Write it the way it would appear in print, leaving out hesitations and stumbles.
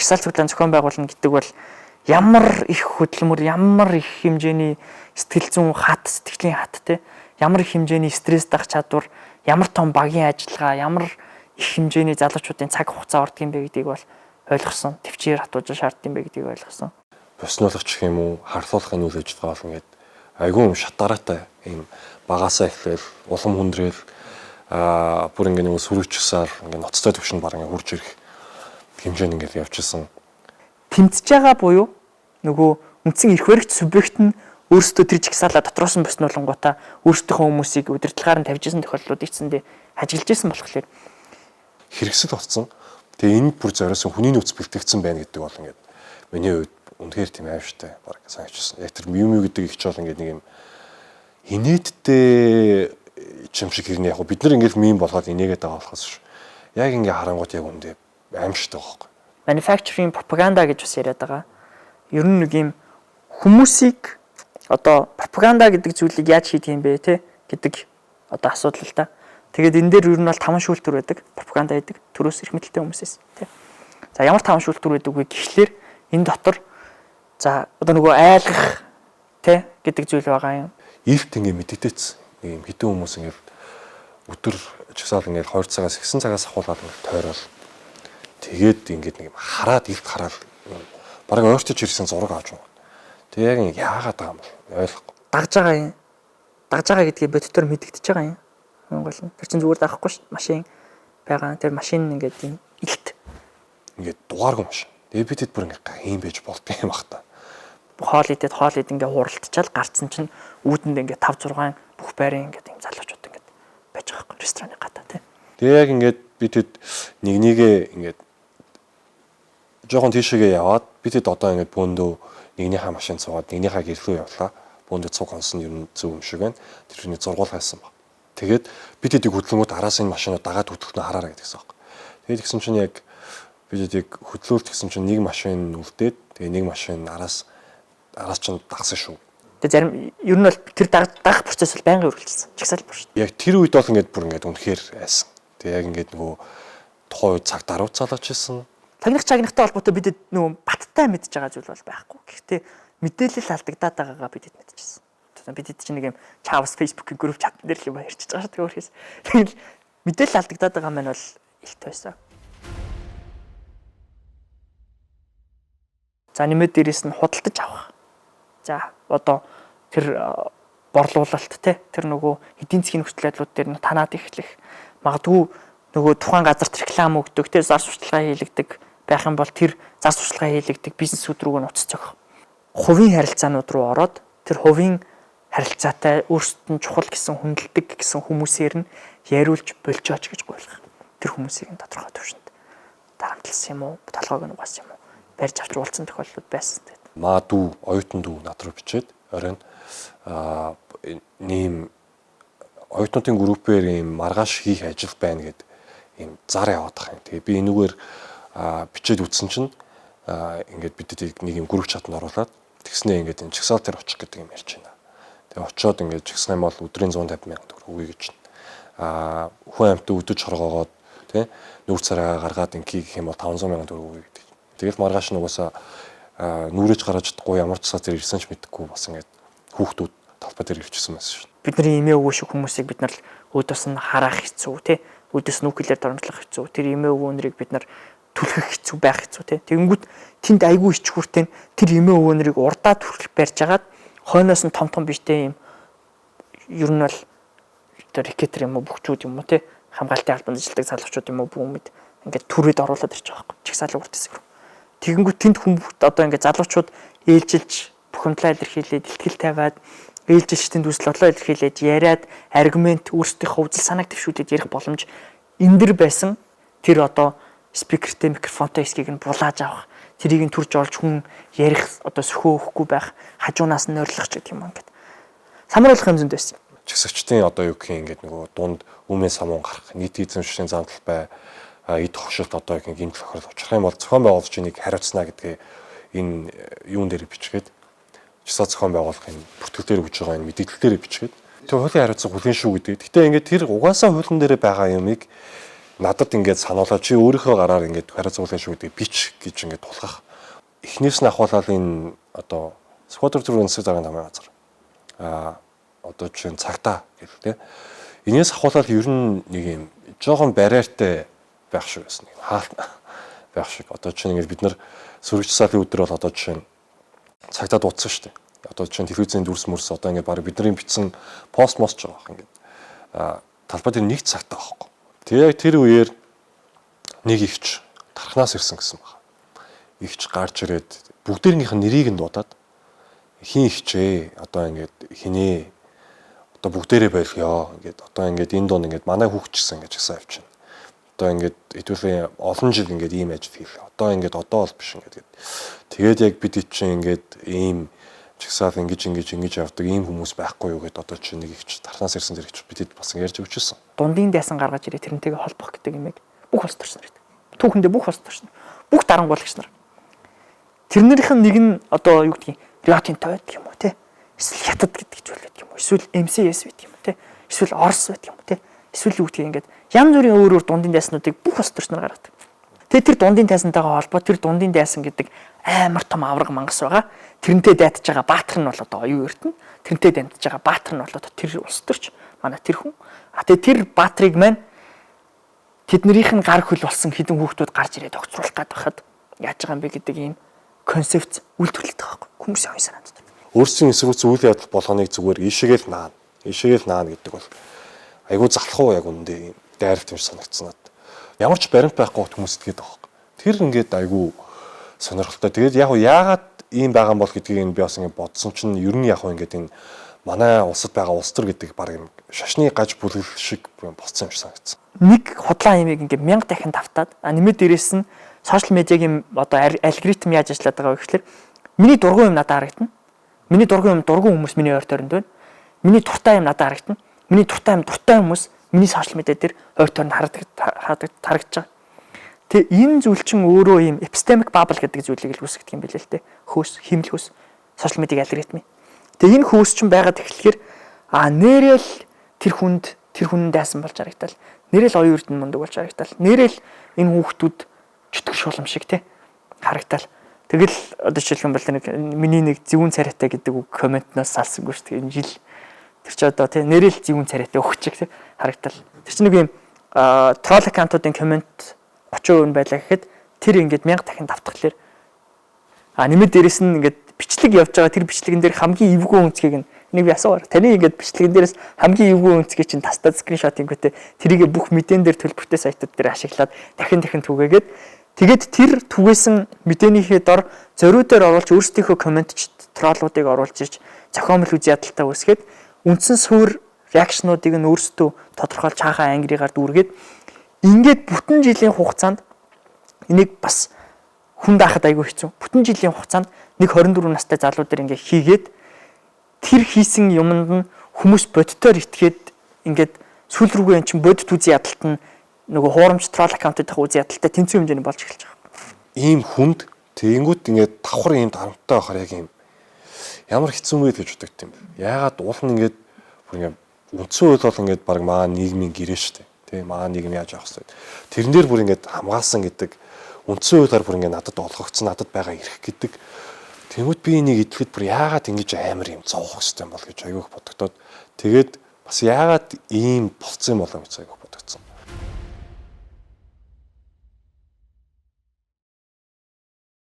жагсаал цуглаан зохион байгуулна гэдэг бол ямар их хөдөлмөр, ямар их хэмжээний сэтгэл зүйн хат, сэтгэлийн хат те, ямар их хэмжээний стресс дах чадвар, ямар том багийн ажиллагаа, ямар их хэмжээний залуучуудын цаг хугацаа ордог юм бэ гэдгийг бол ойлгосон. Төвчээр хатууж шаарддаг юм бэ гэдгийг ойлгосон. Боснуулах гэх юм уу, харлуулахын үйл ажиллагаа бол ингээд айгүй юм шатараатай ийм багасаа эхлээл, улам хүндрээл бүр ингээд нэг сүрүүчсээр ингээд ноцтой төвшөнд баг ингээд хурж ирэх хэмжээнд ингээд явчихсан. Тэмцэж байгаа буюу нөгөө үндсэн эрх баригч субъект нь өөрсдөө тэр жигсаалаа дотроос нь боснуулангуудаа өөрсдийнхөө хүмүүсийг удирдлагаар нь тавьжсэн тохиолдлууд ицсэндээ ажиллаж исэн болохоор хэрэгсэл болсон. Тэгээ энэ бүр зориулсан хүний нөөц бэлтгэгдсэн байна гэдэг бол ингээд миний хувьд үнэхээр тийм аимшигтай баг санагдчихсан. Яг тэр юм гэдэг их ч бол ингээд нэг юм инээдтэй юм шиг хэрнээ яг бид нар ингээд мим болгоод инээгээд байгаа болохоос яг ингээд харангууд яг үндэ аимшигтай байхгүй. Manufacturing propaganda гэж бас яриад байгаа. Ер нь нэг юм хүмүүсийг одоо пропаганда гэдэг зүйлийг яаж хийх юм бэ те гэдэг одоо асуудал л да. Тэгээд энэ дээр ер нь бол 5 шүүлтүр байдаг. Пропаганда гэдэг төрөөс эрх мэдэлтэй хүмүүсээс те. За ямар 5 шүүлтүр байдаг вэ гэхлээр энэ дотор за одоо нөгөө айлгах те гэдэг зүйл байгаа юм. Эрт ингээд мэддэгдээсэн. Нэг юм хитэн хүмүүс ингээд өдөр жагсаал ингээд 2 цагаас 9 цагаас ахуулаад ингээд тойрол тэгээд ингээд нэг юм хараад эрт хараад бараг ойртож ирсэн зураг авч байгаа. Тэг яг ингэ яагаад байгаа юм бол ойлгохгүй. Дагж байгаа юм. Дагж байгаа гэдгийг бодтоор мэдэгдэж байгаа юм. Монгол нь. Тэр чинь зүгээр даахгүй ш. Машин байгаа. Тэр машин ингээд юм илт. Ингээд дугааргүй машин. Тэгээ бид хэд бүр ингэ ийм байж болдго юм бах та. Хоол идээд ингээ хуралдчаал гарцсан чинь үүдэнд ингээ 5 6 бүх байрын ингээ юм залуучууд ингээ байж байгаа байхгүй рестораны гадаа тий. Тэгээ яг ингээд бид хэд нэгнийгээ ингээд жоохон тийшээгээ яваад бид хэд одоо ингээд бөөндөө нэгнийхээ машин цугаад нэгнийхээ гэрлөө явлаа. Бөөндөө цуг хонсон ер нь зөв юм шиг байна. Тэрний зургуул хайсан баг. Тэгээд бид хэдийг хөдөлгөөд араас энэ машинууд дагаад хөтлөхнө хараараа гэдэгсэн баг. Тэгээд тэгсэн чинь яг бид хэдийг хөдлөөлт гэсэн чинь нэг машин үлдээд тэгээ нэг машин араас чинь дагсан шүү. Тэгээ зарим ер нь бол тэр дагах процесс бол байнгын үргэлжилсэн. Чагсаал бүр шүү. Яг тэр үед бол ингээд бүр ингээд үнэхээр айсан. Тэгээ яг ингээд нөгөө тухайн үед цаг даруй цаалж ирсэн. Чагнахтай холбоотой бидэд нөгөө баттай мэдж байгаа зүйл бол байхгүй. Гэхдээ мэдээлэл алдагдаад байгаагаа бидэд мэдчихсэн. Бидэд чинь нэг юм Chavs Facebook-ийн групп чат дээр л юм ярьчихж байгаа шүү. Тэгвэл тэгэл мэдээлэл алдагдаад байгаа маань бол их тойсон. За нэмээд дээрээс нь худалдаж авах. За одоо тэр борлуулалт те тэр нөгөө эдийн засгийн нөхцөл байдлууд дээр нь танаад эхлэх магадгүй нөгөө тухайн газарт реклам өгдөг те зар сурталчилгаа хийлэгдэг байх юм бол тэр зар сурталчилгаа хийлэгдэг бизнесүүд рүү нуц цогох. Хувийн харилцаанууд руу ороод тэр хувийн харилцаатай өөрсдөд нь чухал гэсэн хүндэлдэг гэсэн хүмүүсээр нь яриулж болжооч гэж гуйлах. Тэр хүмүүсийг нь тодорхой төвшөнд дарамтлсан юм уу, толгойг нь угаасан юм уу, барьж авч уулзсан тохиолдлууд байсан. Маа дүү, оюутан дүү над руу бичээд оройн нэм оюутнуудын группээр ийм маргааш хийх ажил байна гэд ийм зар яваад байгаа юм. Тэгээ би энүүгээр бичээд үтсэн чинь ингээд бидэд нэг юм групп чатанд оруулаад тэгснээ ингээд энэ чагсаал дээр очих гэдэг юм ярьж байна. Тэгээ очиод ингээд чагсах юм бол өдрийн 150 сая төгрөг өгье гэж. Хүн амьтад өдөж хоргоогоод тий нүүр царайгаа гаргаад инкий гэх юм бол 500 сая төгрөг өгье гэдэг. Тэгэл маргааш нугасаа нүрэж гараж чадахгүй ямар ч цаас дээр ирсэн ч мэдэхгүй бас ингээд хүүхдүүд талбай дээр ирчихсэн байсан шүү. Бидний эмээ өвөө шиг хүмүүсийг бид нар өөдөөс нь харах хэцүү тий өөдөөс нүклеэр дормжлох хэцүү тэр эмээ өвөөнрийг бид нар түлхэх хэцүү байх хэцүү тий тэгэнгүүт тэнд айгүй ичгүүртэй тэр эмээ өвөөнрийг урдаа түлхэх барьж агаад хойноос нь том биштэй юм ер нь бол тэр рекетер юм уу бөхчүүд юм уу тий хамгаалтын албанд ажилладаг залуучууд юм уу бүгд ингээд түрээд оруулаад ирж байгаа байхгүй чагсаалын урт хэсэг рүү тэгэнгүүт тэнд хүмүүс одоо ингээд залуучууд ээлжилж бухимдлаа илэрхийлээд ихтгэл тавиад ээлжилж тэнд үсэл одлоо илэрхийлээд яриад аргумент өөрсдийнхөө үзэл санааг дэвшүүлээд ярих боломж энэ дэр байсан тэр одоо спикертэй микрофонтой эсгийг нь булааж авах тэрийг нь төрж олж хүн ярих одоо сөхөө өгөхгүй байх хажуунаас нь ойрлох ч гэх юм ингээд самруулах юм зөнд байсан. Чагсагчдын одоо юу гэх юм ингээд нөгөө дунд өмнө самуун гарах нийт эзэмшлийн зардал бай эд хогшилт одоо их гинт тохирол учрах юм бол зохион байгуулагч энийг хариуцна гэдгээ энэ юун дээр бичгээд часаа зохион байгуулахын бүртгэлээр өгж байгаа энэ мэдээлэлээр бичгээд тэр хуулийн хариуцлага хүлээн шүү гэдэг. Гэтэ ингээд тэр угаасаа хуулийн дээр байгаа юмыг надад ингээд сануулаа чи өөрийнхөө гараар ингээд хариу цуглаа шүү гэдэг бич гэж ингээд тулгах. Эхнээс нь ахвалал энэ одоо сквадр төр үндэсний дарга намын газар. Одоо чинь цагтаа гэх тийм. Энээс ахвалал ер нь нэг юм жоохон барьертай байх шиг байсан. Хаалтна байх шиг. Одоо чинь ингээд бид нар сөрөгч сарын өдөр бол одоо чинь цагтаа дуутсан шүү дээ. Одоо чинь телевизийн дүрс мөрс одоо ингээд баг бидний бичсэн пост мост жоо байх ингээд талбай дээр нэг цагтаа байхгүй. Тэгээ тэр үеэр нэг ихч тархнаас ирсэн гэсэн байна. Ихч гарч ирээд бүгдээрнийх нь нэрийг нь дуудаад хин ихчээ одоо ингээд хинээ одоо бүгдээрээ байлгая ингээд одоо ингээд энэ дунд ингээд манай хүүхчсэн гэж гисэн авчихна. Одоо ингээд хэдүүлээ олон жил ингээд ийм ажил хийлээ. Одоо ингээд одоо бол биш ингээд. Тэгээд яг бид чинь ингээд ийм чигсаал ингэж явдаг ийм хүмүүс байхгүй юу гэдээ одоо чи нэг ихч тархнаас ирсэн зэрэгч бидэд бас ярьж өгчөөсөн. Дундын дайсан гаргаж ирээ тэрнтэйгээ холбох гэдэг юмэг бүх улс төрч нар. Түүхэндээ бүх улс төрч нар. Бүх дарангуулагч нар. Тэрнийх нь нэг нь одоо юу гэдгийг Риотын той байдаг юм уу те? Эсвэл Хятад гэдэг ч байдаг юм уу? Эсвэл MCS байдаг юм уу те? Эсвэл Орос байдаг юм уу те? Эсвэл юу гэдгийг ингээд янз бүрийн өөр дундын дайснуудыг бүх улс төрч нар гаргадаг. Тэгээ тэр дундын дайсантайгаа холбоо тэр дундын дайсан гэдэг амар том авраг мангас байгаа. Тэрнтэй дайтаж байгаа баатар нь бол одоо оюун эрдэнэ. Тэрнтэй дайтаж байгаа баатар нь бол одоо тэр улс төрч манай тэр хүн. Тэгээ тэр баатрыг маань тэднэрийнх нь гар хөл болсон хідэн хүүхдүүд гарч ирээд огцруулах гээд байхад яаж байгаа юм бэ гэдэг ийм концепц үйлдвэрлэдэг байхгүй хүмүүсийн оюун санаанд. Өөрсдийн эсрүүц үйл явдал болгоныг зүгээр ишээгээл наана гэдэг бол айгүй залхуу яг үндэ дайралт юм санагдсан надад. Ямар ч баримт байхгүй хүмүүс итгэдэг байхгүй. Тэр ингээд айгүй сонирхолтой. Тэгээд яг яагаад ийм байгаа юм бол гэдгийг би бас ингээд бодсон чинь ер нь яг ингээд энэ манай улсад байгаа улс төр гэдэг баг юм шашны гаж бүлгэл шиг болцсон юм шиг санагдсан. Нэг худлаа имийг ингээд 1000 дахин давтаад нэмээд дээрээс нь сошиал медиагийн одоо алгоритм яаж ажилладаг байгаа вэ гэхээр миний дургуун юм надад харагдана. Миний дургуун хүмүүс миний ойр тойронд байна. Миний дуртай юм надад харагдана. Миний дуртай хүмүүс миний сошиал медиа дээр ойр тойронд харагдаж байгаа. Тэгээ энэ зүйл чинь өөрөө ийм epistemic bubble гэдэг зүйлийг л үүсгдэг юм билээ л дээ. Хөөс, химэл хөөс, сошиал медиагийн алгоритм. Тэгээ энэ хөөс чинь байгаад эхлэхээр нэрэл тэр хүн дайсан болж харагдтал. Нэрэл оюун эрдэнэ мундаг болж харагдтал. Нэрэл энэ хүүхдүүд чөтгөр шулам шиг те харагдтал. Тэгэл одоо жишээлх юм бол нэг миний нэг зөвүүн царайтай гэдэг үг комментноос салсангүй шүү дээ. Энэ жил тэр чи одоо те нэрэл зөвүүн царайтай өгч чиг те харагдтал. Тэр чи нэг юм трол аккаунтуудын коммент 30% байлаа гэхэд тэр ингээд 1000 дахин давтахлаар нэмээд дээрэс нь ингээд бичлэг явж байгаа тэр бичлэгэн дээр хамгийн эвгүй үнцгийг нэг би асуугаар таны ингээд бичлэгэн дээрээс хамгийн эвгүй үнцгийг чинь тастаа скриншот ингүүтээ тэрийг бүх мэдэн дээр төлбөртэй сайтууд дээр ашиглаад дахин түгээгээд тэгээд тэр түгээсэн мэдээнийхээ дор зориуд дээр оруулж өөрсдийнхөө комментч троллуудыг оруулж ирж зохиомжл үз ядалтаа үүсгээд үндсэн суурь реакшнуудыг нь өөрсдөө тодорхойлж хаахаа ангигаар дүүргээд ингээд бүтэн жилийн хугацаанд энийг бас хүн даахад айгүй хэцүү. Бүтэн жилийн хугацаанд нэг 24 настай залуу дээр ингээд хийгээд тэр хийсэн юмд нь хүмүүс боддоор итгээд ингээд сүүл рүүгээ эн чин бодит үзи ядалт нь нөгөө хуурамч трол аккаунтуудын үзи ядалтай тэнцвэр хэмжээний болж эхэлж байгаа. Ийм хүнд тэгэнгүүт ингээд давхар ийм дарамттай байхаар яг ийм ямар хэцүү мэйл гэж боддог юм бэ? Яагаад уул нь ингээд бүр ингээд үндсэн үйл бол ингээд баг маа нийгмийн гэрээ штэ. Тэгээ маа нийгэм яаж явах вэ? Тэрэн дээр бүр ингээд хамгаалсан гэдэг үндсэн үйлээр бүр ингээд надад олгогдсон надад байгаа эрх гэдэг. Тэнгүүд би энийг идэхэд бүр яагаад ингэж амар юм зовох хэвтэй юм бол гэж аягүй бодогдоод тэгээд бас яагаад ийм болцсон юм болоо гэж аягүй